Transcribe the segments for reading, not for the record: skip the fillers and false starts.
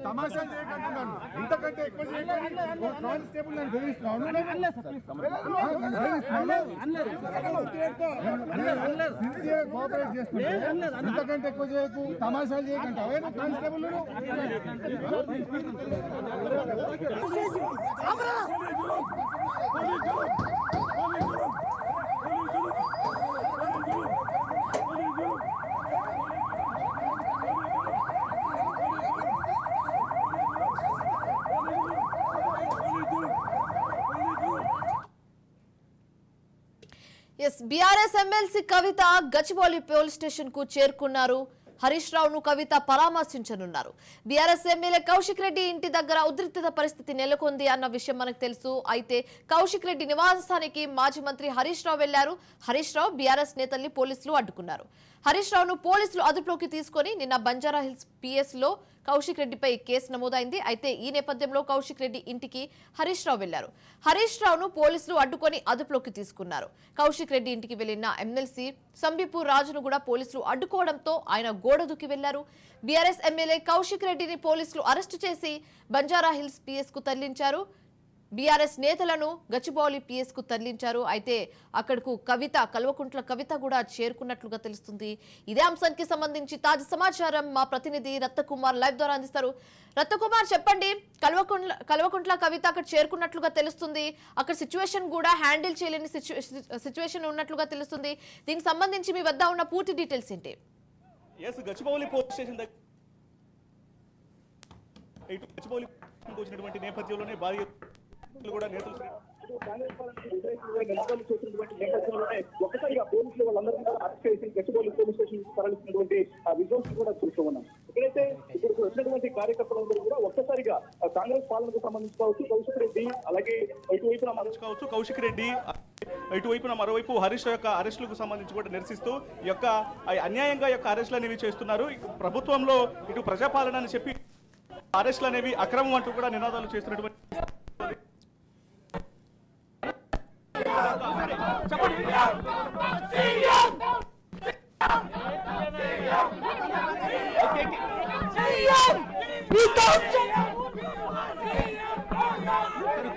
తమాషా చేయకుంటున్నాను ఇంతకంటే ఎక్కువ కానిస్టేబుల్ నేను బెదిరిస్తున్నాను కోఆపరేట్ చేస్తున్నాను ఇంతకంటే ఎక్కువ చేయకు తమాషాలు చేయకంటే అవే కానిస్టేబుల్ బీఆర్ఎస్ ఎమ్మెల్సీ కవిత గచ్చిబౌలి పోలీస్ స్టేషన్ కు చేరుకున్నారు. హరీష్ రావును కవిత పరామర్శించనున్నారు. బీఆర్ఎస్ ఎమ్మెల్యే కౌశిక్ రెడ్డి ఇంటి దగ్గర ఉద్రిక్తత పరిస్థితి నెలకొంది అన్న విషయం మనకు తెలుసు. అయితే కౌశిక్ రెడ్డి నివాసానికి మాజీ మంత్రి హరీష్ రావు వెళ్లారు. హరీష్ రావు బీఆర్ఎస్ నేతల్ని పోలీసులు అడ్డుకున్నారు. హరీష్ రావును పోలీసులు అదుపులోకి తీసుకుని నిన్న బంజారాహిల్స్ పిఎస్ లో కౌశిక్ రెడ్డిపై కేసు నమోదైంది. అయితే ఈ నేపథ్యంలో కౌశిక్ రెడ్డి ఇంటికి హరీష్ రావు వెళ్లారు. హరీష్ రావును పోలీసులు అడ్డుకొని అదుపులోకి తీసుకున్నారు. కౌశిక్ రెడ్డి ఇంటికి వెళ్లిన ఎమ్మెల్సీ సంబీపూర్ రాజును కూడా పోలీసులు అడ్డుకోవడంతో ఆయన గోడ దూకి వెళ్లారు. బీఆర్ఎస్ ఎమ్మెల్యే కౌశిక్ రెడ్డిని పోలీసులు అరెస్టు చేసి బంజారాహిల్స్ పిఎస్ కు తరలించారు. బీఆర్ఎస్ నేతలను గచ్చిబౌలి పిఎస్ కు తరలించారు. అయితే అక్కడకు కల్వకుంట్ల కవిత కూడా చేరుకున్నట్లుగా తెలుస్తుంది. ఇదే అంశానికి సంబంధించి తాజా సమాచారం మా ప్రతినిధి రత్నకుమార్ లైవ్ ద్వారా అందిస్తారు. రత్నకుమార్, చెప్పండి. కల్వకుంట్ల కవిత అక్కడ చేరుకున్నట్లుగా తెలుస్తుంది. అక్కడ సిచ్యువేషన్ కూడా హ్యాండిల్ చేయలేని సిచ్యువేషన్ ఉన్నట్లుగా తెలుస్తుంది. దీనికి సంబంధించి మీ వద్ద ఉన్న పూర్తి డీటెయిల్స్ ఏంటి? గచ్చిబౌలి పోలీస్ స్టేషన్ దగ్గర వచ్చినటువంటి నేపథ్యంలోనే భారీ కూడా నేతలు ఒక్కసారిగా పోలీసులు వాళ్ళందరూ కూడా అరెస్ట్ చేసి గచ్చిబౌలి పోలీస్ స్టేషన్ తరలిస్తున్నటువంటి విజువల్స్ కూడా చూస్తూ ఉన్నాం. ఇక్కడైతే ఇక్కడికి వచ్చినటువంటి కార్యకర్తలందరూ కూడా ఒక్కసారిగా కాంగ్రెస్ పాలనకు సంబంధించి కావచ్చు, కౌశిక్ రెడ్డి అలాగే ఇటువైపున కావచ్చు కౌశిక్ రెడ్డి ఇటువైపున మరోవైపు హరీష్ యొక్క అరెస్టులకు సంబంధించి కూడా నిరసిస్తూ ఈ యొక్క అన్యాయంగా యొక్క అరెస్టులు అనేవి చేస్తున్నారు. ప్రభుత్వంలో ఇటు ప్రజాపాలన అని చెప్పి అరెస్టులు అనేవి అక్రమం అంటూ కూడా నినాదాలు చేస్తున్నటువంటి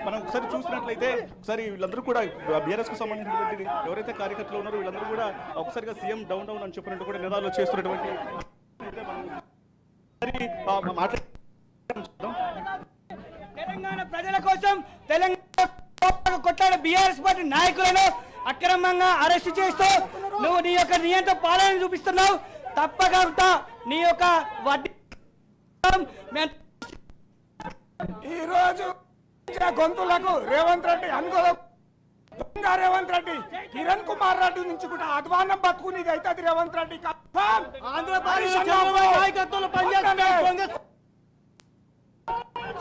మనం ఒకసారి చూసినట్లయితే ఒకసారి వీళ్ళందరూ కూడా బీఆర్ఎస్ కు సంబంధించినటువంటి ఎవరైతే కార్యకర్తలు ఉన్నారో వీళ్ళందరూ కూడా ఒకసారిగా సీఎం డౌన్ డౌన్ అని చెప్పినట్టు కూడా నినాదాలు చేస్తున్నటువంటి తెలంగాణ ప్రజల కోసం తెలంగాణ కొట్లాడే బీఆర్ఎస్ పార్టీ నాయకులను అక్రమంగా అరెస్ట్ చేస్తూ నువ్వు నీ యొక్క నియంత్రణ పాలన చూపిస్తున్నావు. తప్పకుండా నీ యొక్క వడ్డీ ఈ రోజు గొంతులకు రేవంత్ రెడ్డి అనుకూలం. రేవంత్ రెడ్డి కిరణ్ కుమార్ రెడ్డి నుంచి కూడా అధ్వానం బతుకునేది అవుతుంది. రేవంత్ రెడ్డి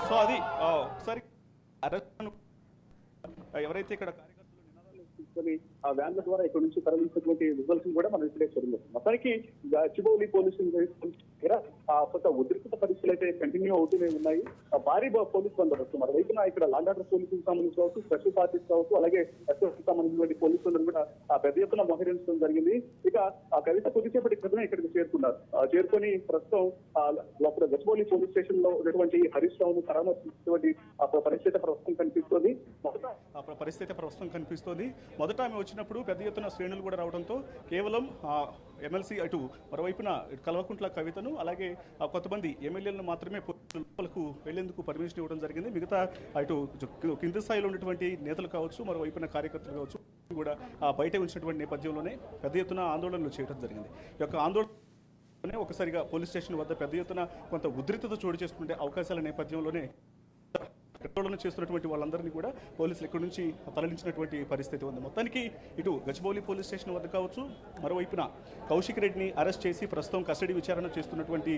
సో అది ఒకసారి ఎవరైతే ఇక్కడ ఆ వ్యాన్ల ద్వారా ఇక్కడ నుంచి తరలించినటువంటి రిజల్ట్స్ కూడా మనం ఇప్పుడే చూడలేదు. మొత్తానికి గచ్చిబౌలి పోలీసులు కొంత ఉద్రిక్త పరిస్థితులు అయితే కంటిన్యూ అవుతూనే ఉన్నాయి. భారీ పోలీసు బందోబస్తు మరోవైపున ఇక్కడ లాండ్ ఆర్డర్ పోలీసులకు సంబంధించి కావచ్చు, స్పెషల్ పార్టీస్ కావచ్చు, అలాగే ఎస్ఎస్కి సంబంధించినటువంటి పోలీసులను కూడా పెద్ద ఎత్తున మోహరించడం జరిగింది. ఇక ఆ కవిత కొద్దిసేపటి క్రితమే ఇక్కడికి చేరుకున్నారు. చేరుకొని ప్రస్తుతం లోపల గచ్చిబౌలి పోలీస్ స్టేషన్ లో ఉన్నటువంటి హరీష్ రావును పరామర్శించినటువంటి పరిస్థితి ప్రస్తుతం కనిపిస్తుంది. పరిస్థితి ప్రస్తుతం కనిపిస్తోంది. మొదట ఆమె వచ్చినప్పుడు పెద్ద ఎత్తున శ్రేణులు కూడా రావడంతో కేవలం ఎమ్మెల్సీ అటు మరోవైపున కల్వకుంట్ల కవితను అలాగే కొంతమంది ఎమ్మెల్యేలను మాత్రమే లోపలకు వెళ్లేందుకు పర్మిషన్ ఇవ్వడం జరిగింది. మిగతా అటు కింది స్థాయిలో ఉన్నటువంటి నేతలు కావచ్చు, మరోవైపున కార్యకర్తలు కావచ్చు కూడా బయట ఉంచినటువంటి నేపథ్యంలోనే పెద్ద ఎత్తున ఆందోళనలు చేయడం జరిగింది. ఈ యొక్క ఆందోళన ఒకసారిగా పోలీస్ స్టేషన్ వద్ద పెద్ద ఎత్తున కొంత ఉద్రిక్తత చోటు చేసుకునే అవకాశాల నేపథ్యంలోనే ఆందోళన చేస్తున్నటువంటి వాళ్ళందరినీ కూడా పోలీసులు ఇక్కడి నుంచి తరలించినటువంటి పరిస్థితి ఉంది. మొత్తానికి ఇటు గచ్చిబౌలి పోలీస్ స్టేషన్ వద్ద కావచ్చు, మరోవైపున కౌశిక్ రెడ్డిని అరెస్ట్ చేసి ప్రస్తుతం కస్టడీ విచారణ చేస్తున్నటువంటి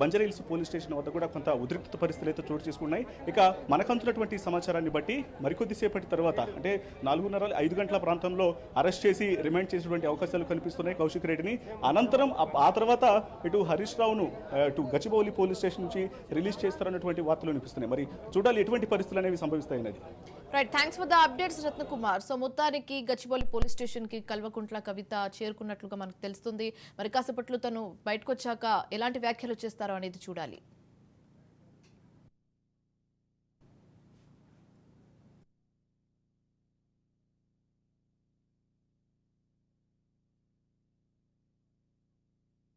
బంజారాహిల్స్ పోలీస్ స్టేషన్ వద్ద కూడా కొంత ఉద్రిక్త పరిస్థితులు అయితే చోటు చేసుకున్నాయి. ఇక మనకంతున్నటువంటి సమాచారాన్ని బట్టి మరికొద్దిసేపటి తర్వాత అంటే 4:30-5 గంటల ప్రాంతంలో అరెస్ట్ చేసి రిమాండ్ చేసేటువంటి అవకాశాలు కనిపిస్తున్నాయి కౌశిక్ రెడ్డిని. అనంతరం ఆ తర్వాత ఇటు హరీష్ రావును ఇటు గచ్చిబౌలి పోలీస్ స్టేషన్ నుంచి రిలీజ్ చేస్తారన్నటువంటి వార్తలు వినిపిస్తున్నాయి. మరి చూడాలి ఎటువంటి పరిస్థితులు అనేవి సంభవిస్తాయనేది. Right, thanks for the updates Ratnakumar. So మొత్తానికి గచ్చిబౌలి పోలీస్ స్టేషన్ కి కల్వకుంట్ల కవిత చేరుకున్నట్లుగా మనకు తెలుస్తుంది. మరి కాసేపట్లో తను బయటకు వచ్చాక ఎలాంటి వ్యాఖ్యలు చేస్తారో అనేది చూడాలి.